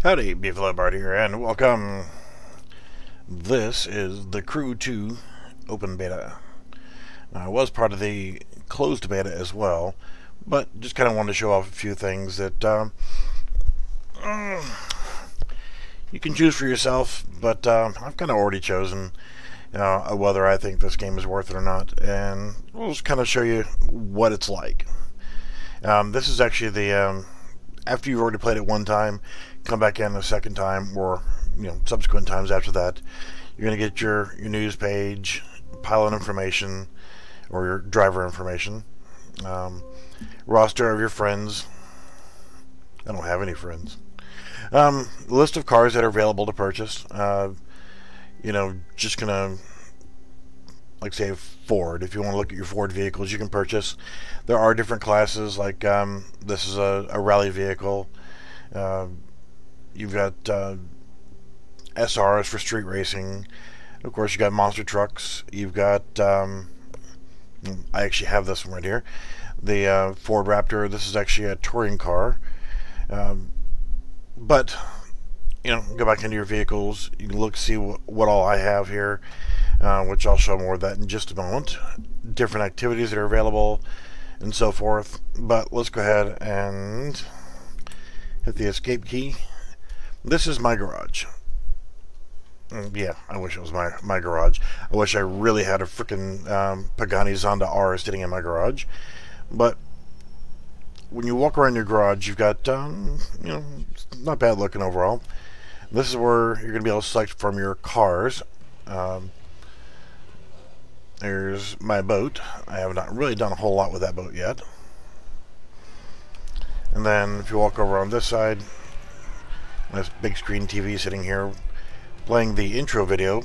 Howdy, Beefalo Bart here, and welcome. This is the Crew 2 Open Beta. Now, I was part of the closed beta as well, but just kind of wanted to show off a few things that you can choose for yourself, but I've kind of already chosen whether I think this game is worth it or not, and we'll just kind of show you what it's like. This is actually the after you've already played it one time, come back in a second time, or subsequent times after that, you're going to get your news page, pilot information, or your driver information, roster of your friends. I don't have any friends. List of cars that are available to purchase. Just gonna, like, say Ford. If you want to look at your Ford vehicles, you can purchase. There are different classes, like this is a rally vehicle. You've got SRs for street racing. Of course, you got monster trucks. You've got I actually have this one right here, the Ford Raptor. This is actually a touring car. But go back into your vehicles. You can look, see what all I have here, which I'll show more of that in just a moment. Different activities that are available and so forth. But let's go ahead and hit the escape key. This is my garage. Yeah, I wish it was my garage. I wish I really had a freaking Pagani Zonda R sitting in my garage. But when you walk around your garage, you've got not bad looking overall. This is where you're going to be able to select from your cars. There's my boat. I have not really done a whole lot with that boat yet. And then if you walk over on this side, this big screen TV sitting here playing the intro video.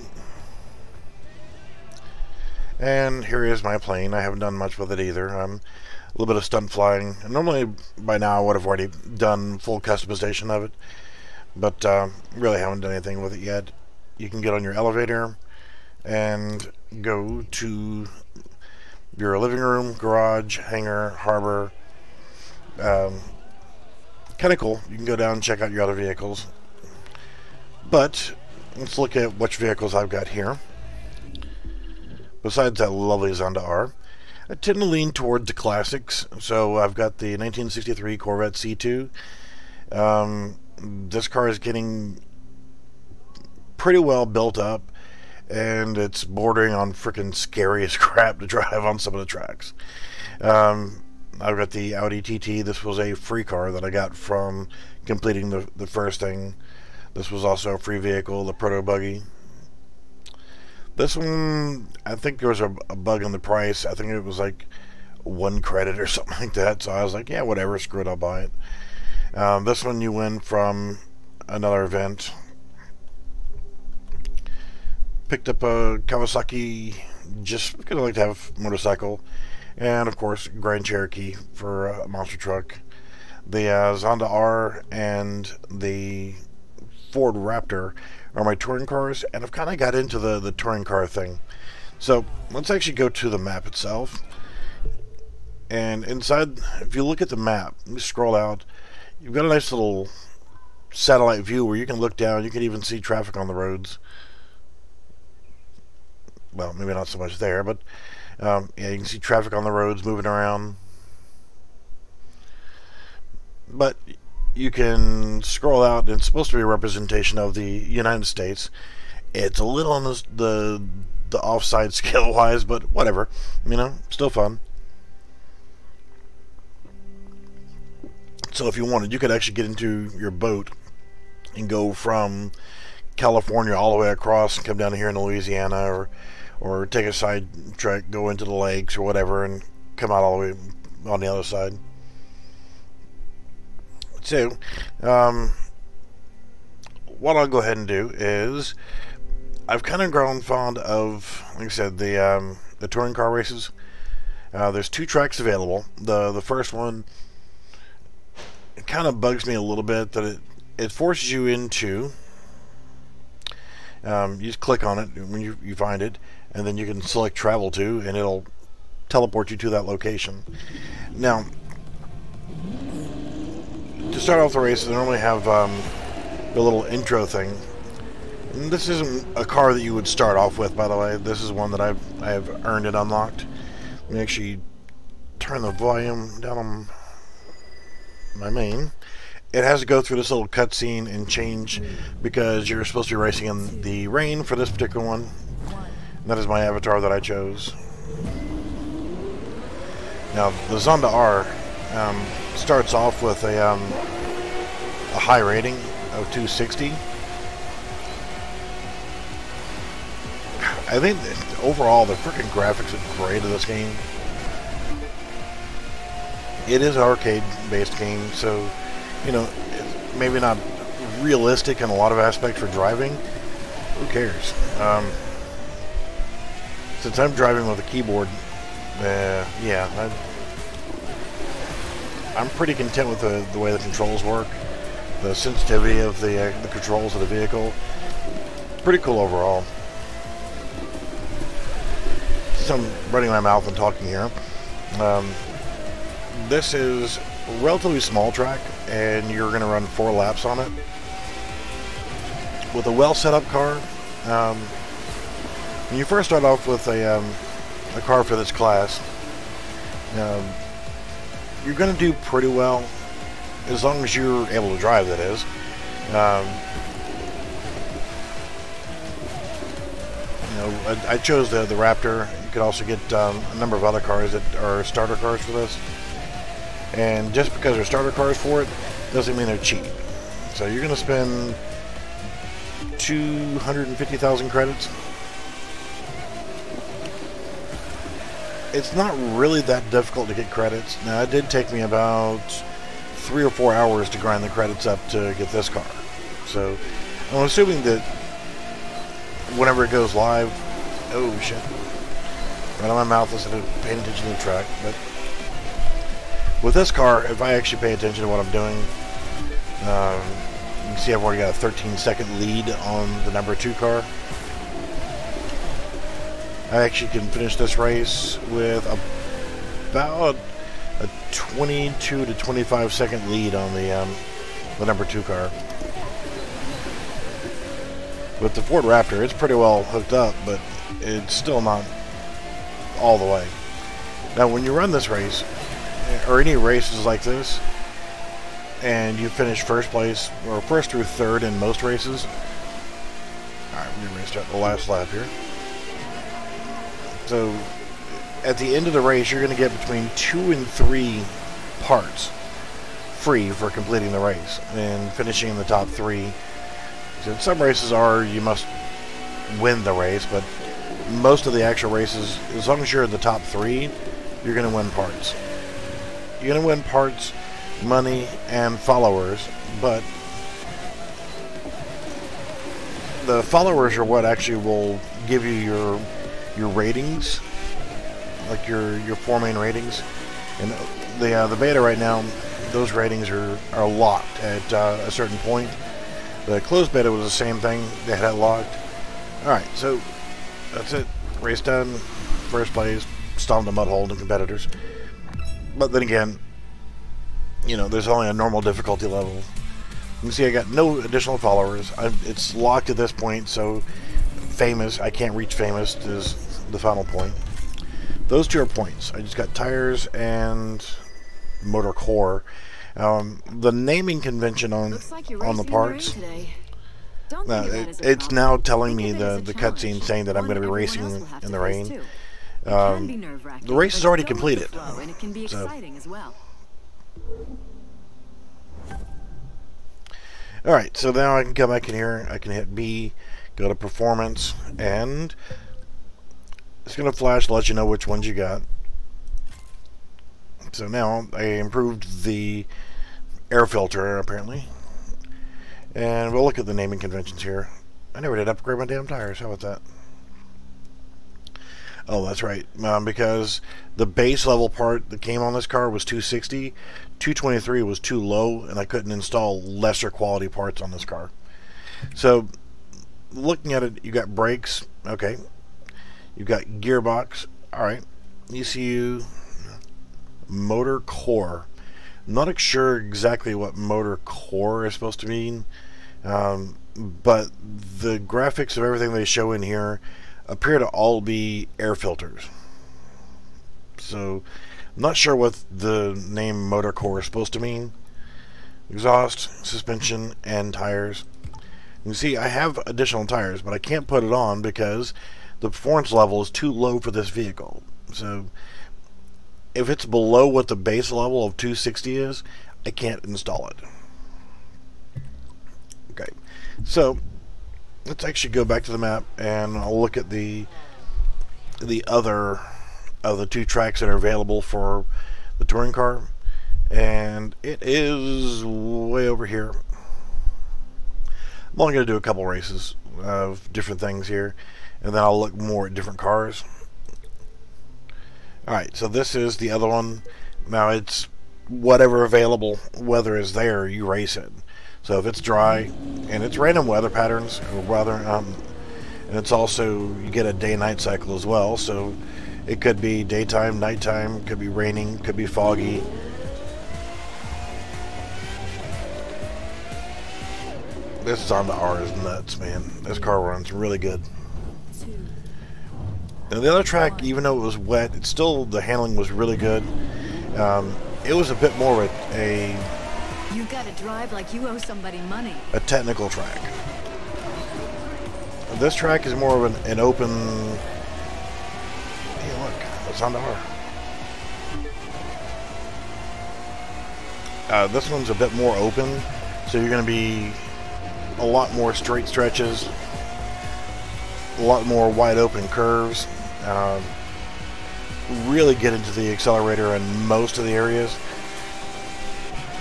And here is my plane. I haven't done much with it either. A little bit of stunt flying. And normally by now I would have already done full customization of it, but really haven't done anything with it yet. You can get on your elevator and go to your living room, garage, hangar, harbor. Kind of cool. You can go down and check out your other vehicles. But let's look at which vehicles I've got here. Besides that lovely Zonda R, I tend to lean toward the classics. So I've got the 1963 Corvette C2. This car is getting pretty well built up, and it's bordering on freaking scary as crap to drive on some of the tracks. I've got the Audi TT. This was a free car that I got from completing the first thing. This was also a free vehicle, the Proto Buggy. This one, I think there was a bug in the price. I think it was like 1 credit or something like that. So I was like, yeah, whatever, screw it, I'll buy it. This one you win from another event. Picked up a Kawasaki just because I like to have a motorcycle. And of course, Grand Cherokee for a monster truck. The Zonda R and the Ford Raptor are my touring cars, and I've kind of got into the touring car thing. So let's actually go to the map itself. And inside, if you look at the map, let me scroll out. You've got a nice little satellite view where you can look down. You can even see traffic on the roads. Well, maybe not so much there, but yeah, you can see traffic on the roads moving around. But you can scroll out, and it's supposed to be a representation of the United States. It's a little on the offside scale-wise, but whatever. Still fun. So if you wanted, you could actually get into your boat and go from California all the way across and come down here in Louisiana, or take a side trek, go into the lakes or whatever, and come out all the way on the other side. So, what I'll go ahead and do is, I've kind of grown fond of, like I said, the touring car races. There's 2 tracks available. The first one, it kind of bugs me a little bit that it forces you into. You just click on it when you find it, and then you can select travel to, and it'll teleport you to that location. Now, to start off the race, they normally have a little intro thing. And this isn't a car that you would start off with, by the way. This is one that I've earned and unlocked. Let me actually turn the volume down on my main. It has to go through this little cutscene and change because you're supposed to be racing in the rain for this particular one. And that is my avatar that I chose. Now, the Zonda R starts off with a high rating of 260. I think that overall the freaking graphics are great of this game. It is an arcade-based game, so you know, it's maybe not realistic in a lot of aspects for driving. Who cares? Since I'm driving with a keyboard, yeah, I'm pretty content with the way the controls work. The sensitivity of the controls of the vehicle. Pretty cool overall. So I'm running my mouth and talking here. This is a relatively small track, and you're going to run 4 laps on it. With a well set up car, when you first start off with a car for this class, you're going to do pretty well, as long as you're able to drive, that is. You know, I chose the Raptor. You could also get a number of other cars that are starter cars for this. And just because they're starter cars for it, doesn't mean they're cheap. So you're going to spend 250,000 credits. It's not really that difficult to get credits. Now, it did take me about 3 or 4 hours to grind the credits up to get this car. So I'm assuming that whenever it goes live, oh shit, right on my mouth instead of paying attention to the track. But with this car, if I actually pay attention to what I'm doing, you can see I've already got a 13-second lead on the number 2 car. I actually can finish this race with about a 22 to 25-second lead on the number 2 car. With the Ford Raptor, it's pretty well hooked up, but it's still not all the way. Now, when you run this race, or any races like this, and you finish first place, or first through third in most races. Alright, we're going to start the last lap here. So, at the end of the race, you're going to get between 2 and 3 parts free for completing the race, and finishing in the top 3. So some races you must win the race, but most of the actual races, as long as you're in the top 3, you're going to win parts. You're going to win parts, money, and followers, but the followers are what actually will give you your ratings, like your 4 main ratings. And the beta right now, those ratings are locked at a certain point. The closed beta was the same thing; they had it locked. All right, so that's it. Race done. First place. Stomped a mud hole to competitors. But then again, you know, there's only a normal difficulty level. You can see I got no additional followers. It's locked at this point, so famous. I can't reach famous is the final point. Those 2 are points. I just got tires and motor core. The naming convention on the parts. It's now telling me the cutscene saying that I'm going to be racing in the rain. The race is already completed. So. Alright, so now I can come back in here. I can hit B, go to performance, and it's going to flash to let you know which ones you got. So now I improved the air filter, apparently. And we'll look at the naming conventions here. I never did upgrade my damn tires. How about that? Oh, that's right. Because the base level part that came on this car was 260. 223 was too low, and I couldn't install lesser quality parts on this car. So, looking at it, you got brakes. Okay. You got gearbox. Alright. ECU. Motor core. I'm not sure exactly what motor core is supposed to mean. But the graphics of everything they show in here appear to all be air filters. So I'm not sure what the name motor core is supposed to mean. Exhaust, suspension, and tires. You can see I have additional tires, but I can't put it on because the performance level is too low for this vehicle. So if it's below what the base level of 260 is, I can't install it. Okay, so let's actually go back to the map and I'll look at the other of the two tracks that are available for the touring car, and it is way over here. I'm only going to do a couple races of different things here, and then I'll look more at different cars. Alright, so this is the other one. Now it's whatever available weather is there, you race it. So if it's dry, and it's random weather patterns, or weather, and it's also, you get a day-night cycle as well, so it could be daytime, nighttime, could be raining, could be foggy. This Zonda R is nuts, man. This car runs really good. Now the other track, even though it was wet, it's still, the handling was really good. It was a bit more of a you gotta drive like you owe somebody money. A technical track. This track is more of an open. Hey, look, it's on the R. This one's a bit more open, so you're going to be a lot more straight stretches, a lot more wide open curves. Really get into the accelerator in most of the areas.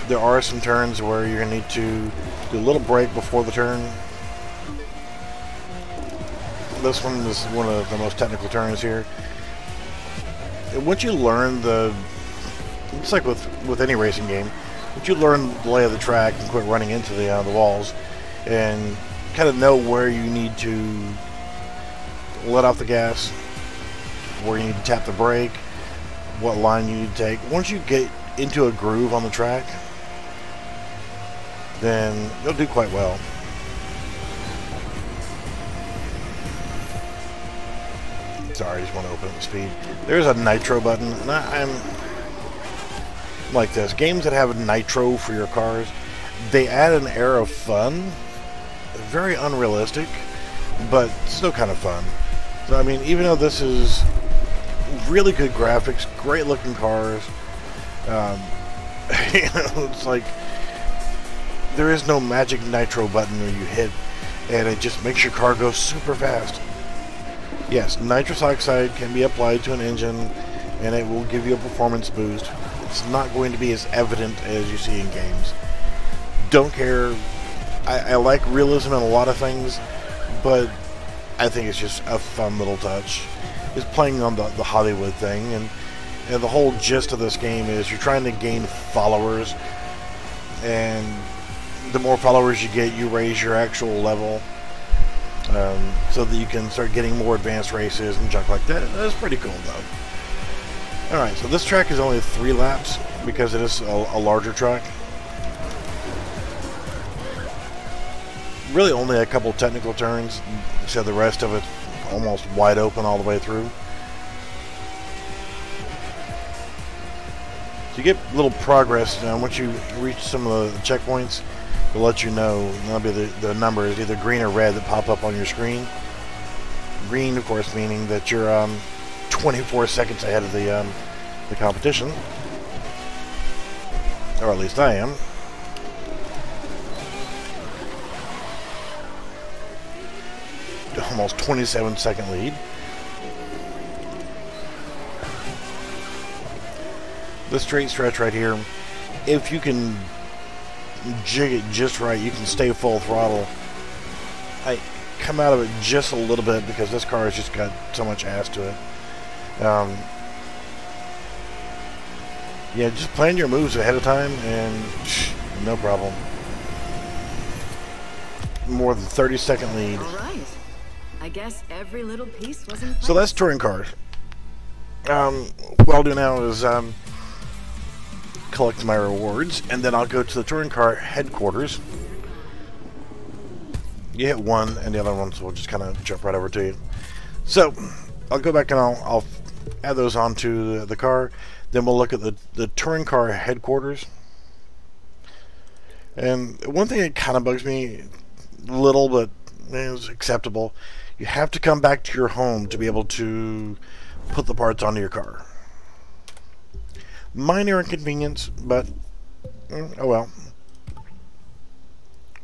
There are some turns where you're going to need to do a little brake before the turn. This one is one of the most technical turns here. Once you learn it's like with any racing game, once you learn the lay of the track and quit running into the walls, and kind of know where you need to let off the gas, where you need to tap the brake, what line you need to take. Once you get into a groove on the track, then you'll do quite well. Sorry, I just want to open up the speed. There's a nitro button, and I'm like this. Games that have nitro for your cars, they add an air of fun. Very unrealistic, but still kind of fun. So, I mean, even though this is really good graphics, great looking cars, it's like there is no magic nitro button where you hit and it just makes your car go super fast. Yes, nitrous oxide can be applied to an engine and it will give you a performance boost. It's not going to be as evident as you see in games. Don't care. I like realism in a lot of things, but I think it's just a fun little touch. It's playing on the Hollywood thing, and the whole gist of this game is you're trying to gain followers, and the more followers you get, you raise your actual level, so that you can start getting more advanced races and junk like that. That's pretty cool, though. Alright, so this track is only 3 laps because it is a larger track. Really only a couple technical turns, so the rest of it's almost wide open all the way through. So you get little progress once you reach some of the checkpoints. It'll let you know. That'll be the numbers, either green or red, that pop up on your screen. Green, of course, meaning that you're 24 seconds ahead of the competition, or at least I am. Almost 27-second lead. The straight stretch right here, if you can jig it just right, you can stay full throttle. I come out of it just a little bit because this car has just got so much ass to it. Yeah, just plan your moves ahead of time and no problem. More than 30-second lead. All right. I guess every little piece was in place. So that's touring cars. What I'll do now is collect my rewards, and then I'll go to the touring car headquarters, You hit one, and the other ones will just kind of jump right over to you. So, I'll go back and I'll add those onto the car. Then we'll look at the touring car headquarters. And one thing that kind of bugs me a little, but is acceptable, you have to come back to your home to be able to put the parts onto your car. Minor inconvenience, but oh well.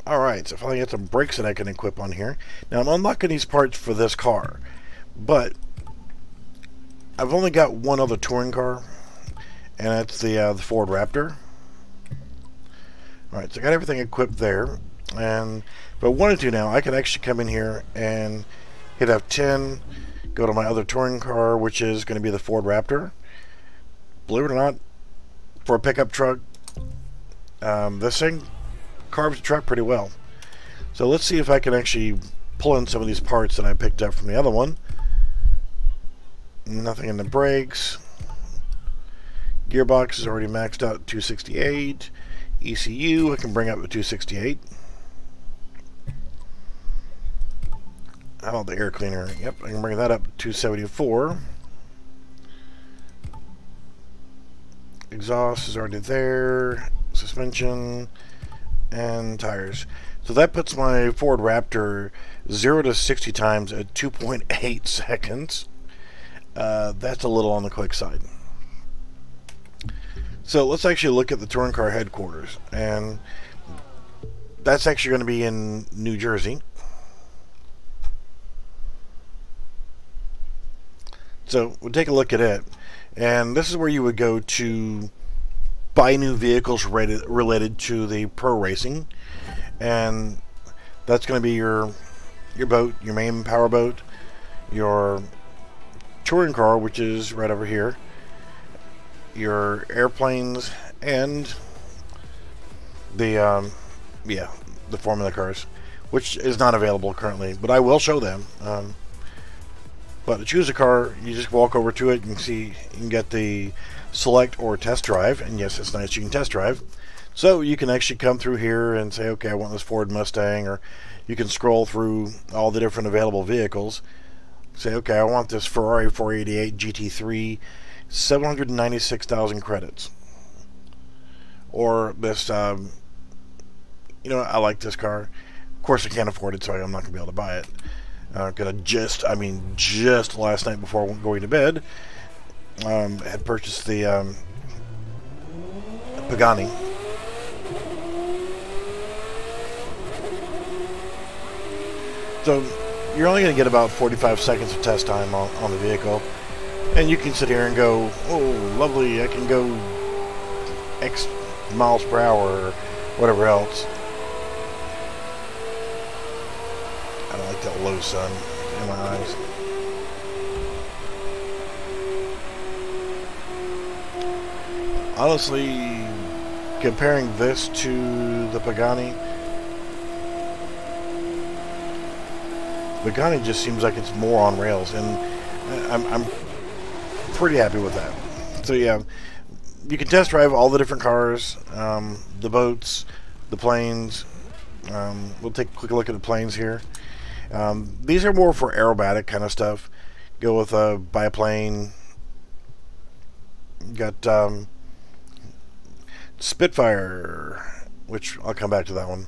Alright, so finally got some brakes that I can equip on here. Now I'm unlocking these parts for this car, but I've only got one other touring car, and that's the Ford Raptor. Alright, so I got everything equipped there, and if I wanted to now, I could actually come in here and hit F10, go to my other touring car, which is going to be the Ford Raptor. Believe it or not, for a pickup truck, this thing carves the truck pretty well. So let's see if I can actually pull in some of these parts that I picked up from the other one. Nothing in the brakes. Gearbox is already maxed out at 268. ECU I can bring up to 268. How about the air cleaner? Yep, I can bring that up to 274. Exhaust is already there. Suspension and tires. So that puts my Ford Raptor 0 to 60 times at 2.8 seconds. That's a little on the quick side. So let's actually look at the touring car headquarters, and that's actually going to be in New Jersey. So we'll take a look at it, and this is where you would go to buy new vehicles related to the pro racing, and that's going to be your boat, your main power boat, your touring car, which is right over here, your airplanes, and the the Formula cars, which is not available currently, but I will show them. But to choose a car, you just walk over to it. You can get the select or test drive, and yes, it's nice you can test drive. So you can actually come through here and say, okay, I want this Ford Mustang, or you can scroll through all the different available vehicles. Say, okay, I want this Ferrari 488 GT3, 796,000 credits. Or this, I like this car. Of course, I can't afford it, so I'm not going to be able to buy it. Just last night before going to bed, had purchased the Pagani. So you're only going to get about 45 seconds of test time on the vehicle, and you can sit here and go, oh, lovely, I can go X miles per hour or whatever else. I don't like that low sun in my eyes. Honestly, comparing this to the Pagani just seems like it's more on rails, and I'm pretty happy with that. So yeah, you can test drive all the different cars, the boats, the planes. We'll take a quick look at the planes here. These are more for aerobatic kind of stuff. Go with a biplane. Got Spitfire, which I'll come back to that one.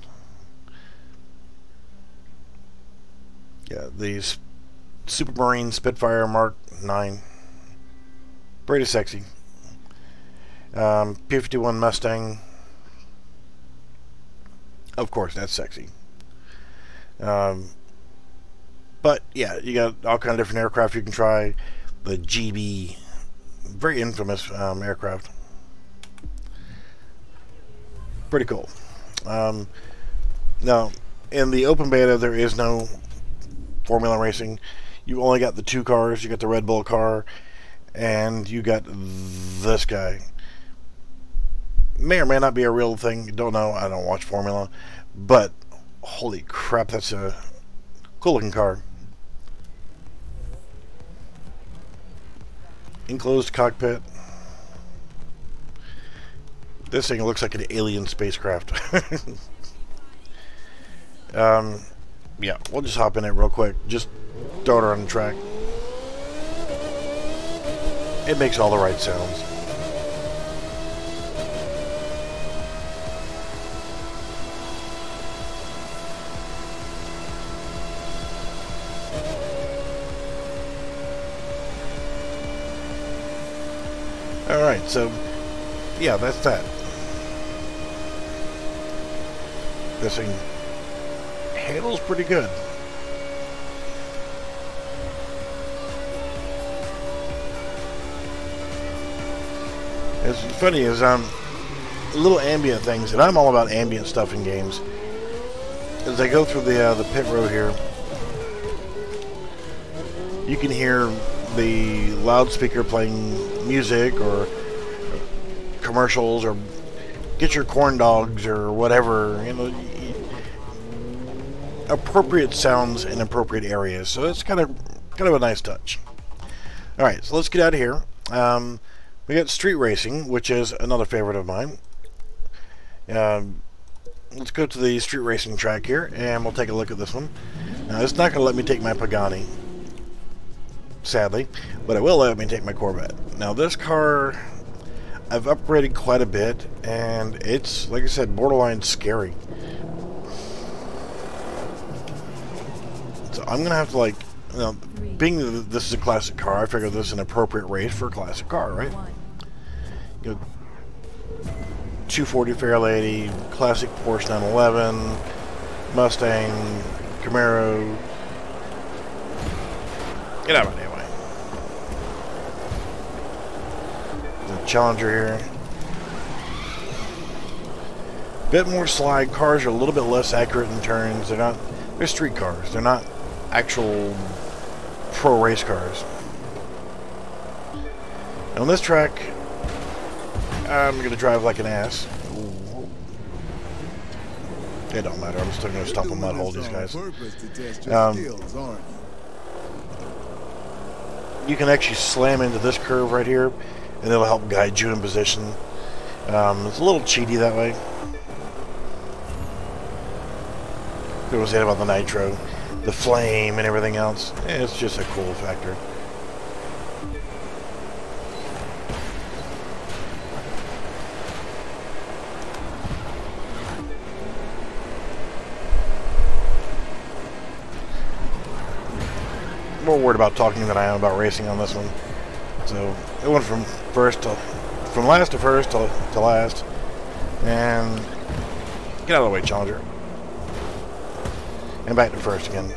Yeah, these Supermarine Spitfire Mark 9. Pretty sexy. P-51 Mustang. Of course, that's sexy. But yeah, you got all kind of different aircraft you can try. The GB, very infamous aircraft. Pretty cool. Now, in the open beta, there is no Formula racing. You only got the two cars. You got the Red Bull car, and you got this guy. May or may not be a real thing. Don't know. I don't watch Formula, but holy crap, that's a cool looking car. Enclosed cockpit. This thing looks like an alien spacecraft. yeah, we'll just hop in it real quick. Just throw it on the track. It makes all the right sounds. Alright, so yeah, that's that. This thing handles pretty good. It's funny is little ambient things, and I'm all about ambient stuff in games. As I go through the pit road here, you can hear the loudspeaker playing music or commercials or get your corn dogs or whatever, you know, appropriate sounds in appropriate areas. So it's kind of a nice touch. All right, so let's get out of here. We got street racing, which is another favorite of mine. Let's go to the street racing track here, and we'll take a look at this one. Now, it's not going to let me take my Pagani, sadly, but it will let me take my Corvette. Now, this car, I've upgraded quite a bit, and it's, like I said, borderline scary. So I'm going to have to, like, you know, being that this is a classic car, I figure this is an appropriate race for a classic car, right? You know, 240 Fairlady, classic Porsche 911, Mustang, Camaro. Get out of my way. The Challenger here. Bit more slide. Cars are a little bit less accurate in turns. They're street cars. They're not actual pro race cars. On this track, I'm going to drive like an ass. It don't matter. I'm still going to stop and mud hold these guys. You can actually slam into this curve right here, and it'll help guide you in position. It's a little cheaty that way. It was saying about the nitro, the flame, and everything else. It's just a cool factor. More worried about talking than I am about racing on this one. So it went from last to first to last, and get out of the way, Challenger, and back to first again.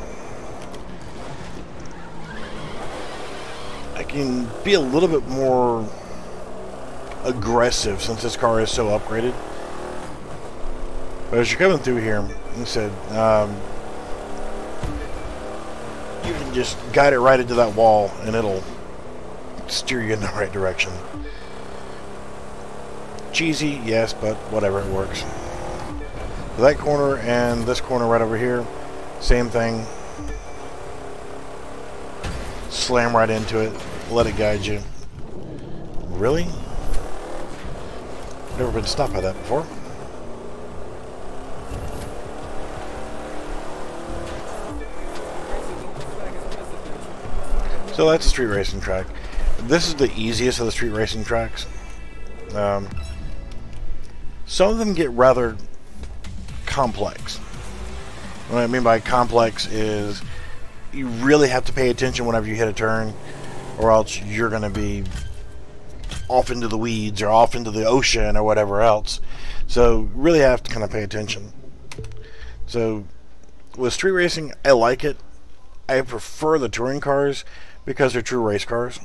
I can be a little bit more aggressive since this car is so upgraded. But as you're coming through here, like I said, you can just guide it right into that wall and it'll steer you in the right direction. Cheesy, yes, but whatever, it works. That corner and this corner right over here, same thing. Slam right into it, let it guide you. Really? Never been stopped by that before. So that's a street racing track. This is the easiest of the street racing tracks. Some of them get rather complex. What I mean by complex is you really have to pay attention whenever you hit a turn, or else you're going to be off into the weeds or off into the ocean or whatever else. So really have to kind of pay attention. So with street racing, I like it. I prefer the touring cars because they're true race cars.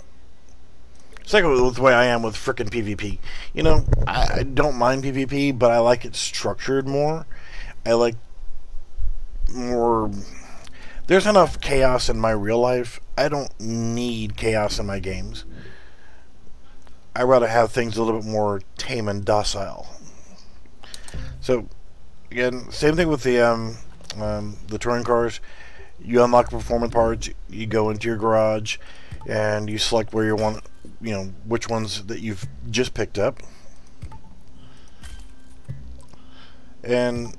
It's like with the way I am with frickin' PvP. You know, I don't mind PvP, but I like it structured more. I like more... There's enough chaos in my real life. I don't need chaos in my games. I'd rather have things a little bit more tame and docile. So, again, same thing with the touring cars. You unlock performance parts, you go into your garage, and you select where you want, you know, which ones that you've just picked up. And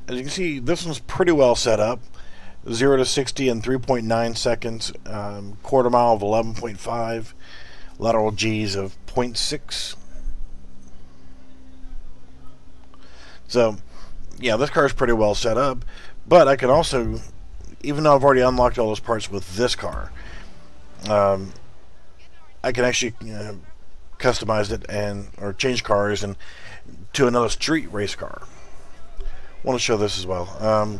as you can see, this one's pretty well set up. 0 to 60 in 3.9 seconds, quarter mile of 11.5, lateral G's of 0.6. So, yeah, this car is pretty well set up, but I can also, even though I've already unlocked all those parts with this car, I can actually customize it or change cars and to another street race car. I want to show this as well.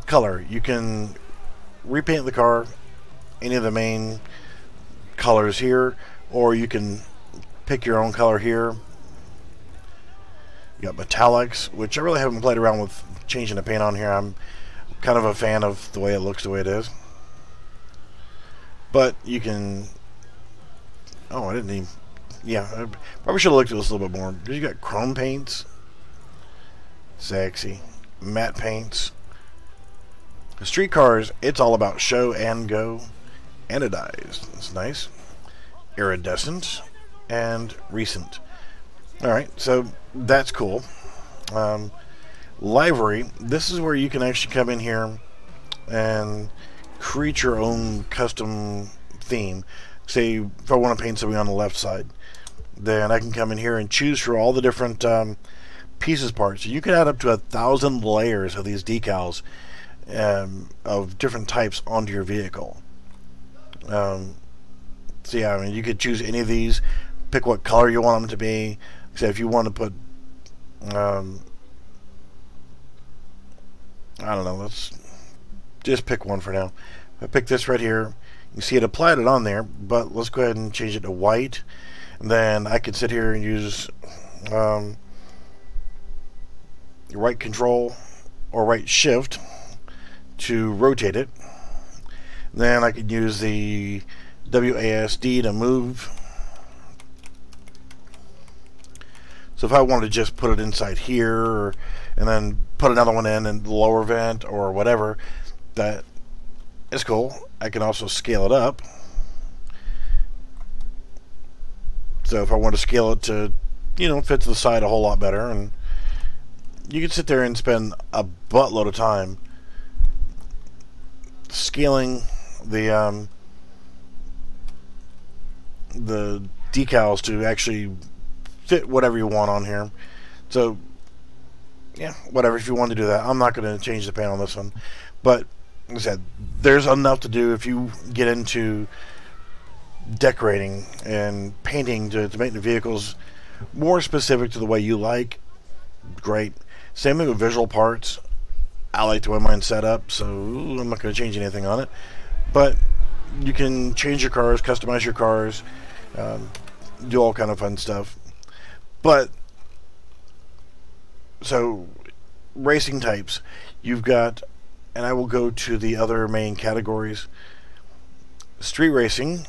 Color. You can repaint the car, any of the main colors here, or you can pick your own color here. You got metallics, which I really haven't played around with changing the paint on here. I'm kind of a fan of the way it looks the way it is. But you can... Oh, I didn't even... Yeah, I probably should have looked at this a little bit more. You got chrome paints. Sexy. Matte paints. The street cars, it's all about show and go. Anodized. That's nice. Iridescent. And recent. Alright, so that's cool. Livery. This is where you can actually come in here and create your own custom theme. Say, if I want to paint something on the left side, then I can come in here and choose for all the different pieces parts. You can add up to 1,000 layers of these decals of different types onto your vehicle. So yeah, I mean, you could choose any of these, pick what color you want them to be. Say if you want to put, I don't know, let's just pick one for now. I pick this right here. You see it applied it on there, but let's go ahead and change it to white. And then I can sit here and use right control or right shift to rotate it. Then I could use the WASD to move. So if I wanted to just put it inside here, and then put another one in the lower vent or whatever, that is cool. I can also scale it up. So if I want to scale it to, you know, fit to the side a whole lot better, and you can sit there and spend a buttload of time scaling the decals to actually fit whatever you want on here. So yeah, whatever, if you want to do that. I'm not going to change the paint on this one, but like I said, there's enough to do if you get into decorating and painting to make the vehicles more specific to the way you like. Great. Same thing with visual parts. I like the way mine's set up, so I'm not going to change anything on it. But you can change your cars, customize your cars, do all kind of fun stuff. But so racing types, you've got, and I will go to the other main categories. Street racing.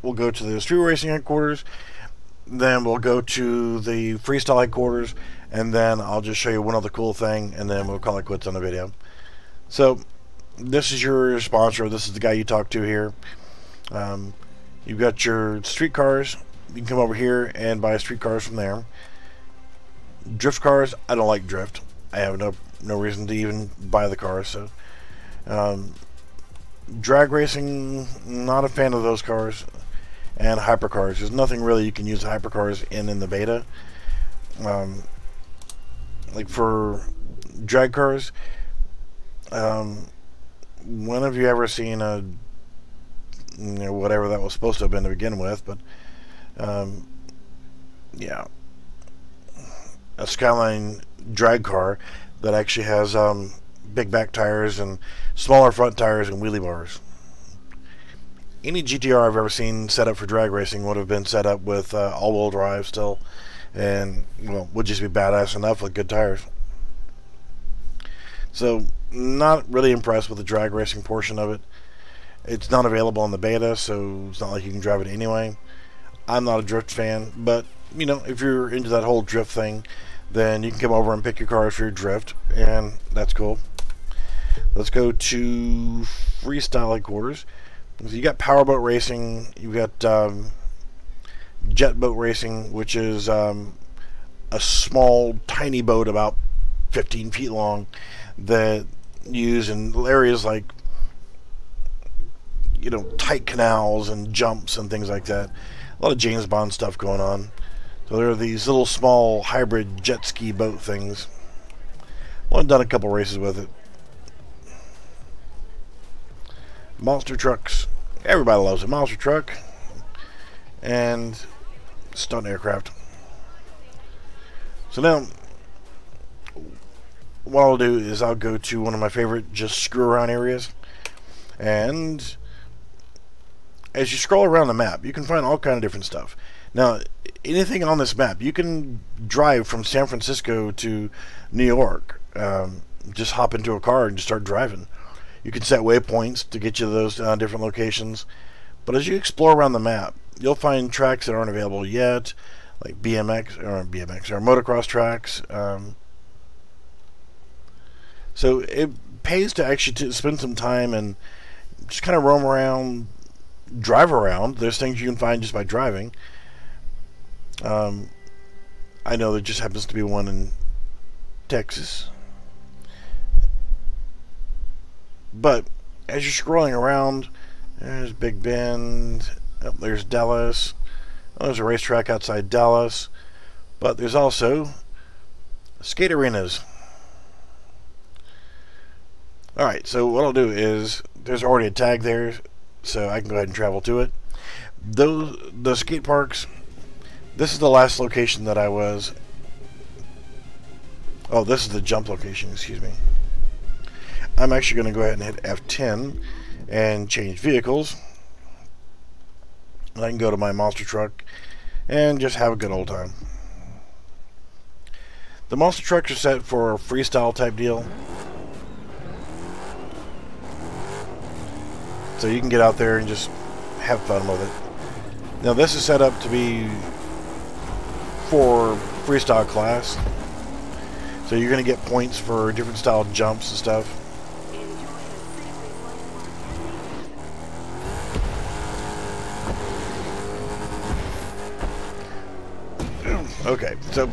We'll go to the street racing headquarters, then we'll go to the freestyle headquarters, and then I'll just show you one other cool thing, and then we'll call it quits on the video. So this is your sponsor. This is the guy you talk to here. You've got your street cars. You can come over here and buy street cars from there. Drift cars, I don't like drift. I have no reason to even buy the cars. So drag racing, not a fan of those cars. And hypercars, there's nothing really you can use hypercars in the beta. Like for drag cars, when have you ever seen a, you know, whatever that was supposed to have been to begin with? But yeah, a Skyline drag car that actually has big back tires and smaller front tires and wheelie bars. Any GTR I've ever seen set up for drag racing would have been set up with all-wheel drive still, and well, would just be badass enough with good tires. So, not really impressed with the drag racing portion of it. It's not available in the beta, so it's not like you can drive it anyway. I'm not a drift fan, but you know, if you're into that whole drift thing, then you can come over and pick your cars for your drift, and that's cool. Let's go to freestyle headquarters. So you got powerboat racing, you've got jet boat racing, which is a small, tiny boat about 15 feet long that use in areas like, you know, tight canals and jumps and things like that. A lot of James Bond stuff going on. So there are these little small hybrid jet ski boat things. Well, I've done a couple races with it. Monster trucks. Everybody loves a monster truck. And stunt aircraft. So now, what I'll do is I'll go to one of my favorite just screw around areas. And as you scroll around the map, you can find all kind of different stuff. Now, anything on this map, you can drive from San Francisco to New York. Just hop into a car and just start driving. You can set waypoints to get you to those different locations. But as you explore around the map, you'll find tracks that aren't available yet, like BMX or motocross tracks. So it pays to actually spend some time and just kind of roam around, drive around. There's things you can find just by driving. I know there just happens to be one in Texas. But as you're scrolling around, there's Big Bend. Oh, there's Dallas. Oh, there's a racetrack outside Dallas. But there's also skate arenas. Alright, so what I'll do is, there's already a tag there, so I can go ahead and travel to it. The skate parks, this is the last location that I was. Oh, this is the jump location, excuse me. I'm actually going to go ahead and hit F10 and change vehicles. And I can go to my monster truck and just have a good old time. The monster trucks are set for a freestyle type deal. So you can get out there and just have fun with it. Now this is set up to be for freestyle class. So you're going to get points for different style jumps and stuff. Okay, so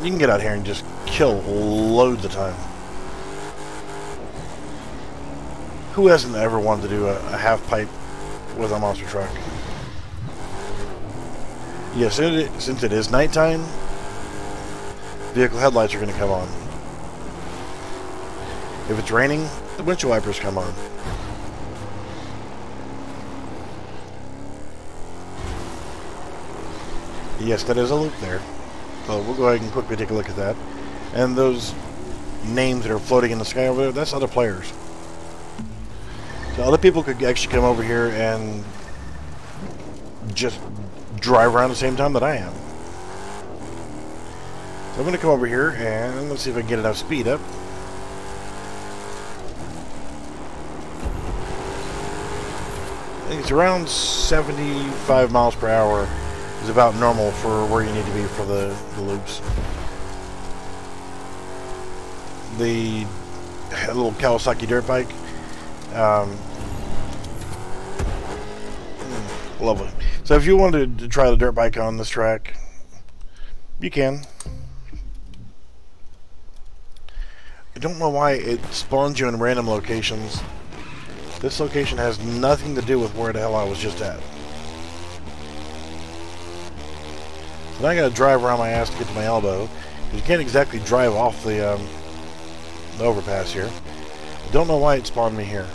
you can get out here and just kill loads of time. Who hasn't ever wanted to do a half pipe with a monster truck? Yes, since it is nighttime, vehicle headlights are going to come on. If it's raining, the windshield wipers come on. Yes, that is a loop there. So we'll go ahead and quickly take a look at that. And those names that are floating in the sky over there, that's other players. So other people could actually come over here and just drive around the same time that I am. So I'm going to come over here and let's see if I can get enough speed up. I think it's around 75 miles per hour. Is about normal for where you need to be for the loops. The little Kawasaki dirt bike, lovely. So if you wanted to try the dirt bike on this track, you can. I don't know why it spawns you in random locations. This location has nothing to do with where the hell I was just at. And I gotta drive around my ass to get to my elbow. You can't exactly drive off the overpass here. I don't know why it spawned me here.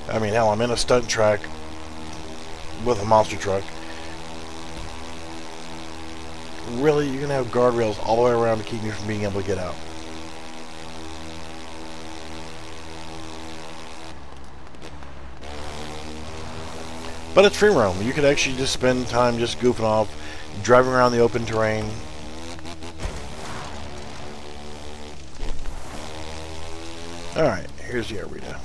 I mean, hell, I'm in a stunt track with a monster truck. Really, you're gonna have guardrails all the way around to keep me from being able to get out. But it's free roam. You could actually just spend time just goofing off, driving around the open terrain. Alright, here's the arena.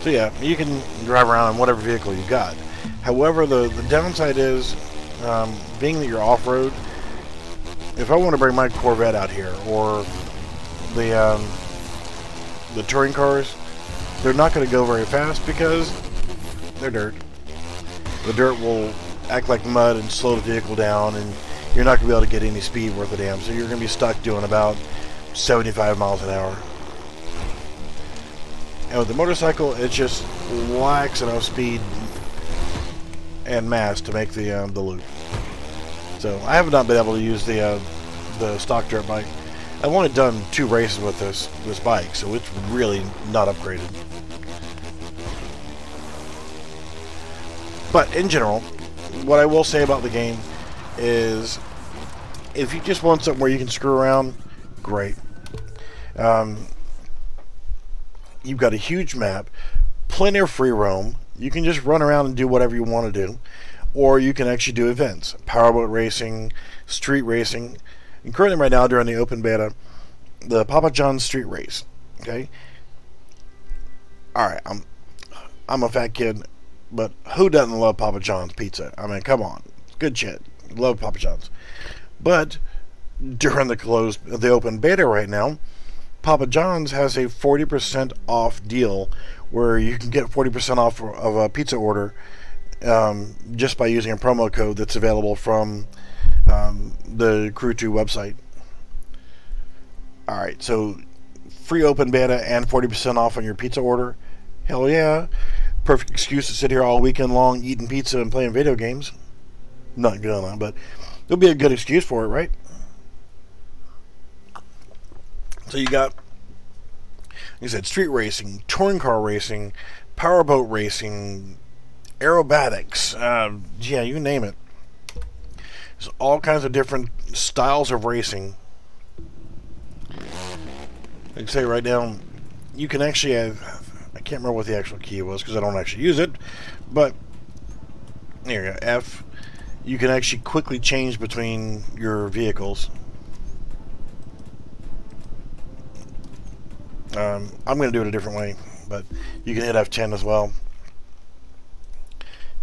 So yeah, you can drive around in whatever vehicle you got. However, the downside is, being that you're off-road, if I want to bring my Corvette out here, or the touring cars, they're not going to go very fast because they're dirt. the dirt will act like mud and slow the vehicle down, and you're not going to be able to get any speed worth a damn. So you're going to be stuck doing about 75 miles an hour. And with the motorcycle, it just lacks enough speed and mass to make the loop. So I have not been able to use the stock dirt bike. I've only done 2 races with this bike, so it's really not upgraded. But in general, what I will say about the game is, if you just want something where you can screw around, great. You've got a huge map, plenty of free roam. You can just run around and do whatever you want to do. Or you can actually do events, powerboat racing, street racing. And currently right now during the open beta, the Papa John's street race. Okay? Alright, I'm a fat kid, but who doesn't love Papa John's pizza? I mean, come on. Good shit. Love Papa John's. But during the open beta right now, Papa John's has a 40% off deal where you can get 40% off of a pizza order just by using a promo code that's available from the Crew 2 website. Alright, so free open beta and 40% off on your pizza order. Hell yeah. Perfect excuse to sit here all weekend long eating pizza and playing video games. Not gonna, but it'll be a good excuse for it, right? So you got, like I said, street racing, touring car racing, powerboat racing, aerobatics, yeah, you name it. There's all kinds of different styles of racing. Like I say right now, you can actually have, I can't remember what the actual key was because I don't actually use it, but here you go, F. You can actually quickly change between your vehicles. I'm going to do it a different way, but you can hit F10 as well.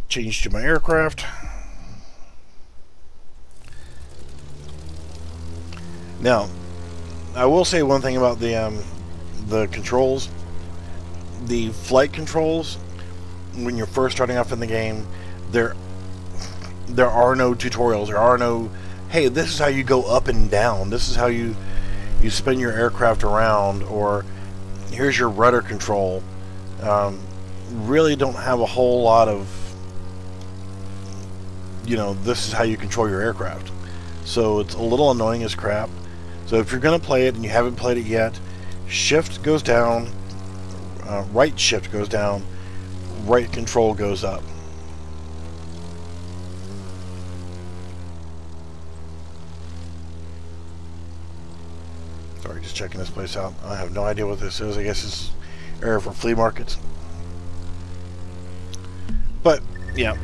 Change to my aircraft. Now, I will say one thing about the controls. The flight controls, when you're first starting off in the game, there are no tutorials. There are no, hey, this is how you go up and down. This is how you spin your aircraft around, or here's your rudder control. Really don't have a whole lot of, this is how you control your aircraft. So it's a little annoying as crap. So if you're going to play it and you haven't played it yet, shift goes down, right shift goes down, right control goes up. Sorry, just checking this place out. I have no idea what this is. I guess it's area for flea markets. But, yeah.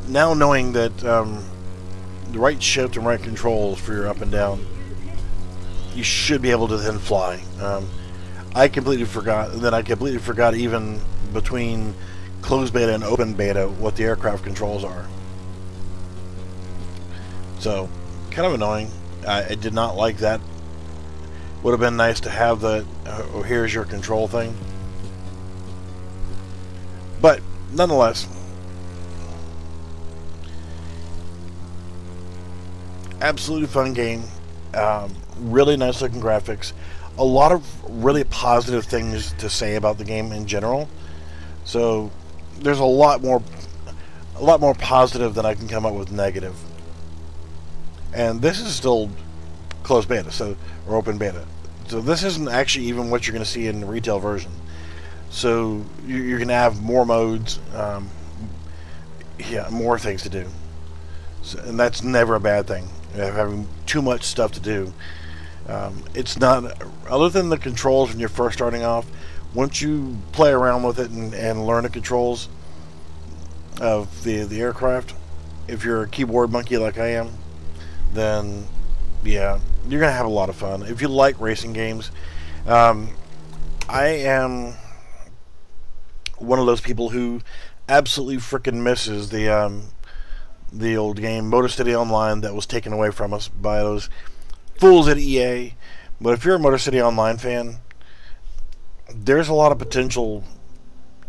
Now knowing that the right shift and right controls for your up and down, you should be able to then fly. I completely forgot, and then I completely forgot even between closed beta and open beta what the aircraft controls are. So, kind of annoying. I did not like that. Would have been nice to have the oh, here's your control thing. But nonetheless, absolutely fun game. Really nice looking graphics. A lot of really positive things to say about the game in general. So there's a lot more positive than I can come up with negative. And this is still closed beta, or open beta. So this isn't actually even what you're going to see in the retail version. So you're going to have more modes, yeah, more things to do. So, and that's never a bad thing. Having too much stuff to do. It's not, other than the controls when you're first starting off, once you play around with it and learn the controls of the aircraft, if you're a keyboard monkey like I am, then yeah, you're gonna have a lot of fun. If you like racing games, I am one of those people who absolutely freaking misses the old game Motor City Online that was taken away from us by those fools at EA. But if you're a Motor City Online fan, there's a lot of potential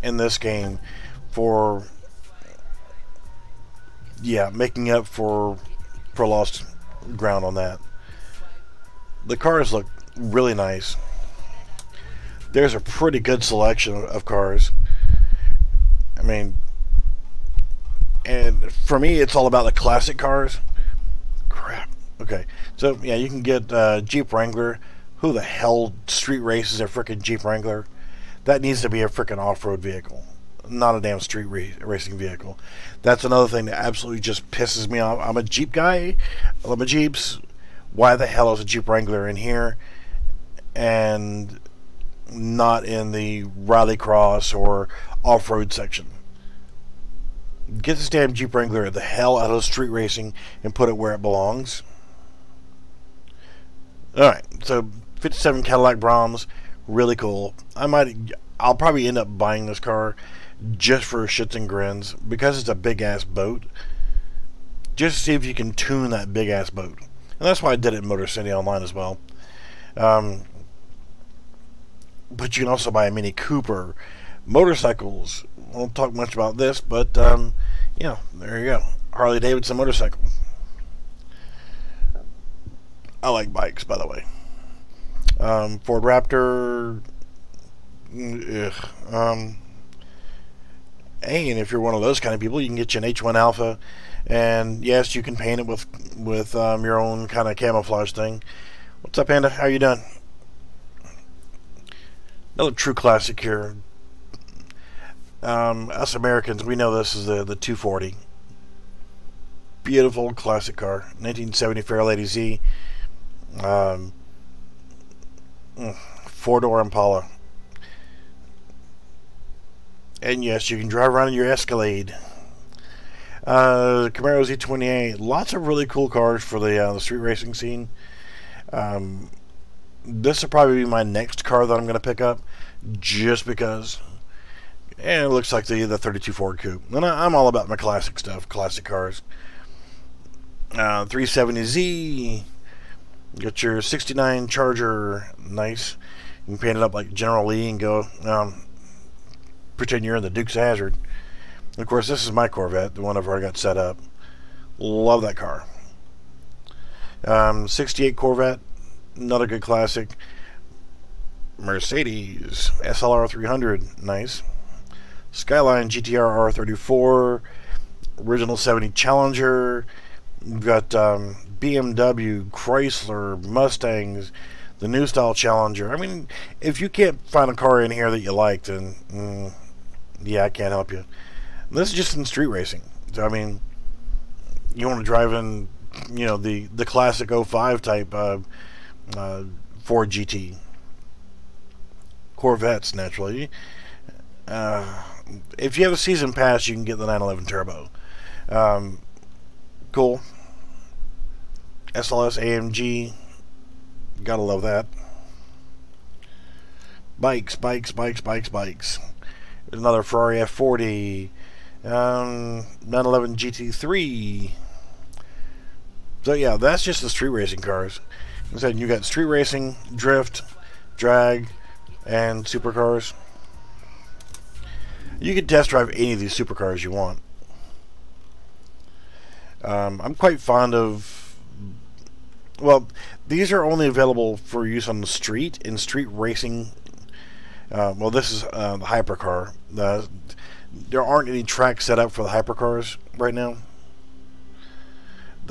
in this game for yeah, making up for lost ground on that. The cars look really nice. There's a pretty good selection of cars. I mean, and for me, it's all about the classic cars. Crap. Okay, so yeah, you can get Jeep Wrangler. Who the hell street races a freaking Jeep Wrangler? That needs to be a freaking off-road vehicle, not a damn street racing vehicle. That's another thing that absolutely just pisses me off. I'm a Jeep guy. I love my Jeeps. Why the hell is a Jeep Wrangler in here and not in the rallycross or off-road section? Get this damn Jeep Wrangler the hell out of street racing and put it where it belongs. Alright, so 57 Cadillac Brahms, really cool. I'll probably end up buying this car just for shits and grins because it's a big ass boat. Just to see if you can tune that big ass boat. And that's why I did it in Motor City Online as well. But you can also buy a Mini Cooper. Motorcycles, won't talk much about this, but yeah, there you go. Harley Davidson motorcycle. I like bikes, by the way. Ford Raptor. Hey, and if you're one of those kind of people, you can get you an H1 Alpha, and yes, you can paint it with your own kind of camouflage thing. What's up, Panda? How you doing? Another true classic here. Us Americans, we know this is the 240. Beautiful classic car, 1970 Fairlady Z. Four-door Impala. And yes, you can drive around in your Escalade. Camaro Z28. Lots of really cool cars for the street racing scene. This will probably be my next car that I'm going to pick up, just because. And it looks like the 32 Ford Coupe. And I'm all about my classic stuff, classic cars. 370Z. Got your 69 Charger. Nice. You can paint it up like General Lee and go pretend you're in the Dukes of Hazzard. And of course, this is my Corvette, the one I've already got set up. Love that car. 68 Corvette. Another good classic. Mercedes SLR 300. Nice. Skyline GTR R34, original 70 Challenger. We've got BMW, Chrysler, Mustangs, the new style Challenger. I mean, if you can't find a car in here that you like, then yeah, I can't help you. This is just in street racing. So, I mean, you want to drive in, you know, the classic 05 type Ford GT. Corvettes, naturally. If you have a season pass, you can get the 911 Turbo. Cool. SLS AMG. Gotta love that. Bikes. There's another Ferrari F40. 911 GT3. So yeah, that's just the street racing cars. Like I said, you got street racing, drift, drag, and supercars. You can test drive any of these supercars you want. I'm quite fond of... Well, these are only available for use on the street, in street racing. Well, this is the hypercar. There aren't any tracks set up for the hypercars right now.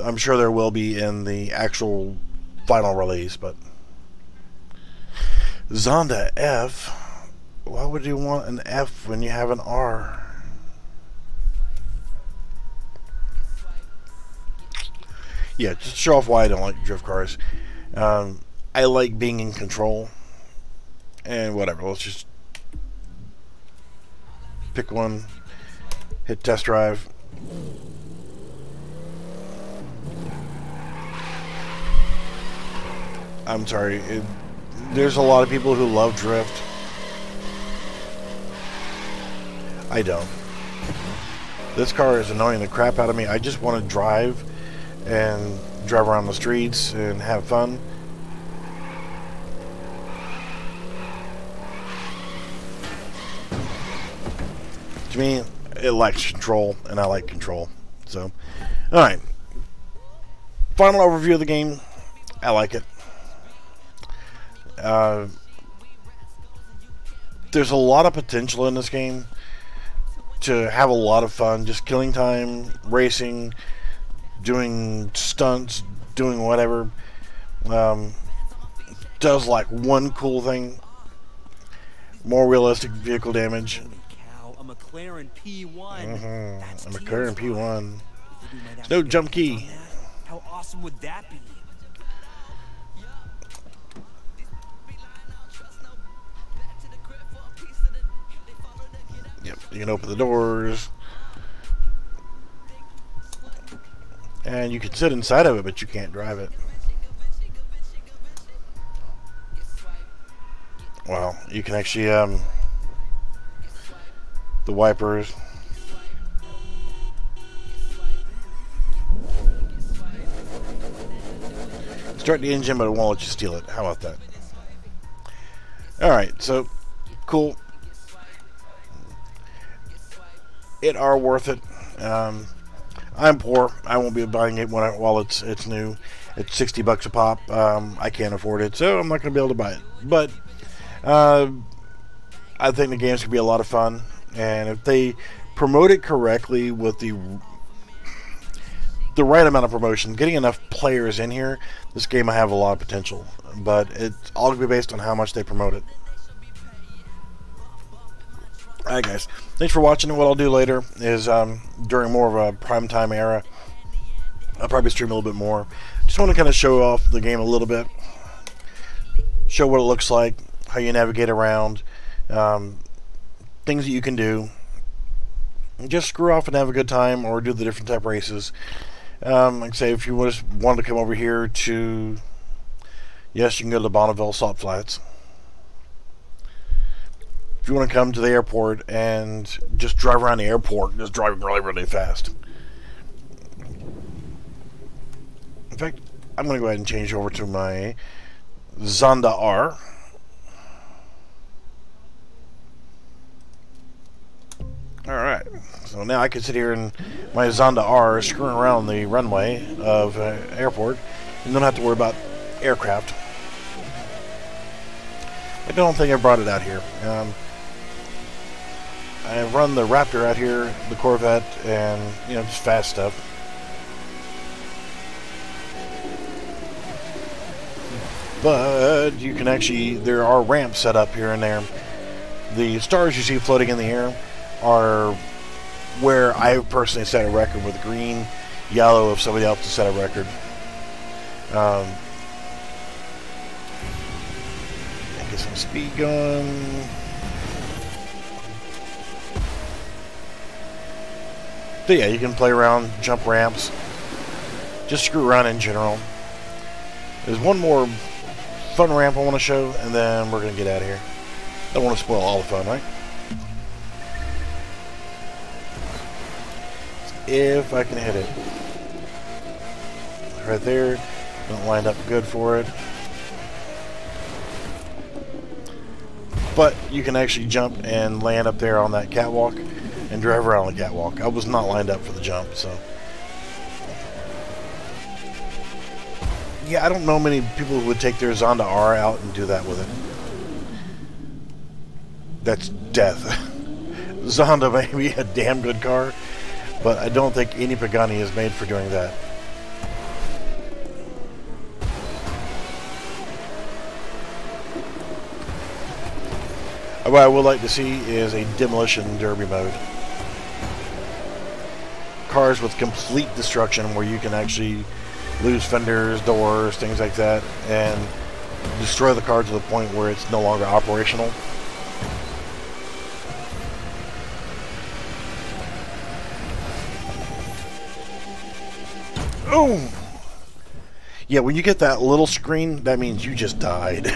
I'm sure there will be in the actual final release, but... Zonda F... Why would you want an F when you have an R? Yeah, just to show off why I don't like drift cars. I like being in control. And whatever, let's just pick one, hit test drive. I'm sorry, there's a lot of people who love drift. I don't. This car is annoying the crap out of me. I just want to drive and drive around the streets and have fun. To me, it lacks control, and I like control. So, alright. Final overview of the game. I like it. There's a lot of potential in this game to have a lot of fun. Just killing time, racing, doing stunts, doing whatever. Does like one cool thing. More realistic vehicle damage. A McLaren P1. A McLaren P1. There's no jump key. How awesome would that be? Yep, you can open the doors. And you can sit inside of it, but you can't drive it. Well, you can actually, the wipers. Start the engine, but it won't let you steal it. How about that? Alright, so, cool. It are worth it. I'm poor. I won't be buying it while it's new. It's $60 a pop. I can't afford it, so I'm not going to be able to buy it. But I think the game's going to be a lot of fun, and if they promote it correctly with the right amount of promotion, getting enough players in here, this game will have a lot of potential. But it's all going to be based on how much they promote it. Alright guys, thanks for watching. What I'll do later is during more of a primetime era, I'll probably stream a little bit more. Just want to kind of show off the game a little bit, show what it looks like, how you navigate around, things that you can do. Just screw off and have a good time, or do the different type races. Like I say, if you just wanted to come over here to, yes, you can go to the Bonneville Salt Flats. If you want to come to the airport and just drive around the airport, just driving really, really fast. In fact, I'm going to go ahead and change over to my Zonda R. Alright, so now I can sit here in my Zonda R screwing around the runway of airport and don't have to worry about aircraft. I don't think I brought it out here. I run the Raptor out here, the Corvette, and, you know, just fast stuff. But you can actually, there are ramps set up here and there. The stars you see floating in the air are where I personally set a record, with green, yellow if somebody else has set a record. Get some speed going. So yeah, you can play around, jump ramps, just screw around in general. There's one more fun ramp I want to show, and then we're going to get out of here. Don't want to spoil all the fun, right? If I can hit it. Right there. Don't line up good for it. But you can actually jump and land up there on that catwalk and drive around the catwalk. I was not lined up for the jump, so. Yeah, I don't know many people who would take their Zonda R out and do that with it. That's death. Zonda may be a damn good car, but I don't think any Pagani is made for doing that. What I would like to see is a demolition derby mode. Cars with complete destruction, where you can actually lose fenders, doors, things like that, and destroy the car to the point where it's no longer operational. Oh! Yeah, when you get that little screen, that means you just died.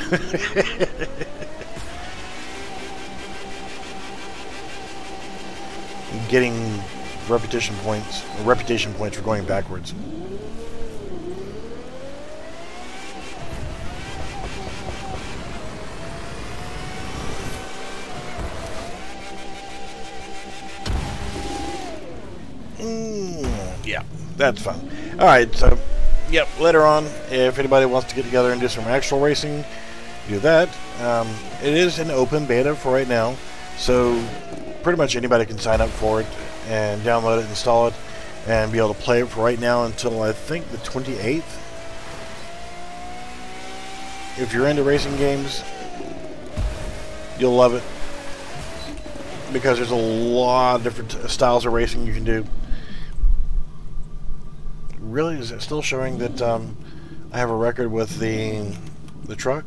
Getting reputation points for going backwards. That's fun. Alright, so, yep, later on, if anybody wants to get together and do some actual racing, do that. It is an open beta for right now, so pretty much anybody can sign up for it and download it, install it, and be able to play it for right now until I think the 28th. If you're into racing games, you'll love it, because there's a lot of different styles of racing you can do. Really, is it still showing that I have a record with the truck?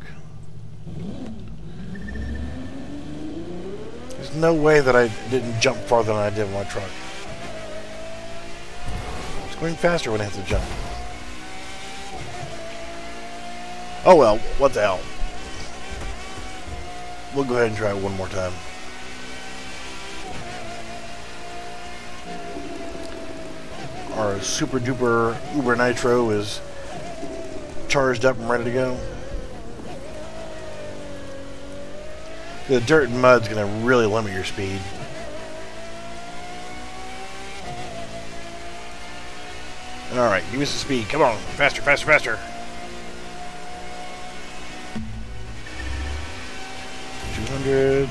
There's no way that I didn't jump farther than I did with my truck. It's going faster when I hit the jump. Oh well, what the hell. We'll go ahead and try it one more time. Our super duper Uber Nitro is charged up and ready to go. The dirt and mud's going to really limit your speed. Alright, give me some speed. Come on. Faster, faster, faster. 200.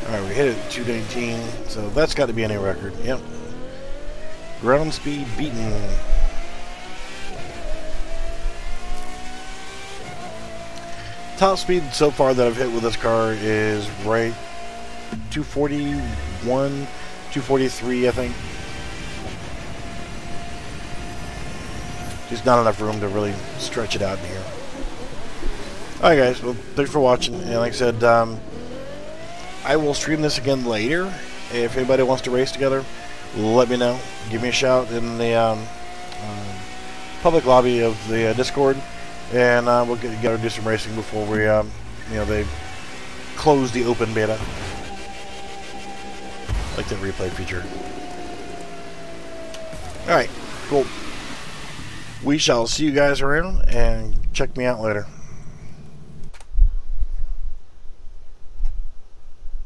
Alright, we hit it at 219, so that's got to be a new record. Yep. Ground speed beaten. Top speed so far that I've hit with this car is right 241, 243, I think. Just not enough room to really stretch it out in here. Alright guys, well thanks for watching, and like I said, I will stream this again later. If anybody wants to race together, let me know. Give me a shout in the public lobby of the Discord, and we'll get together and do some racing before we, they close the open beta. Like the replay feature. Alright, cool. We shall see you guys around, and check me out later.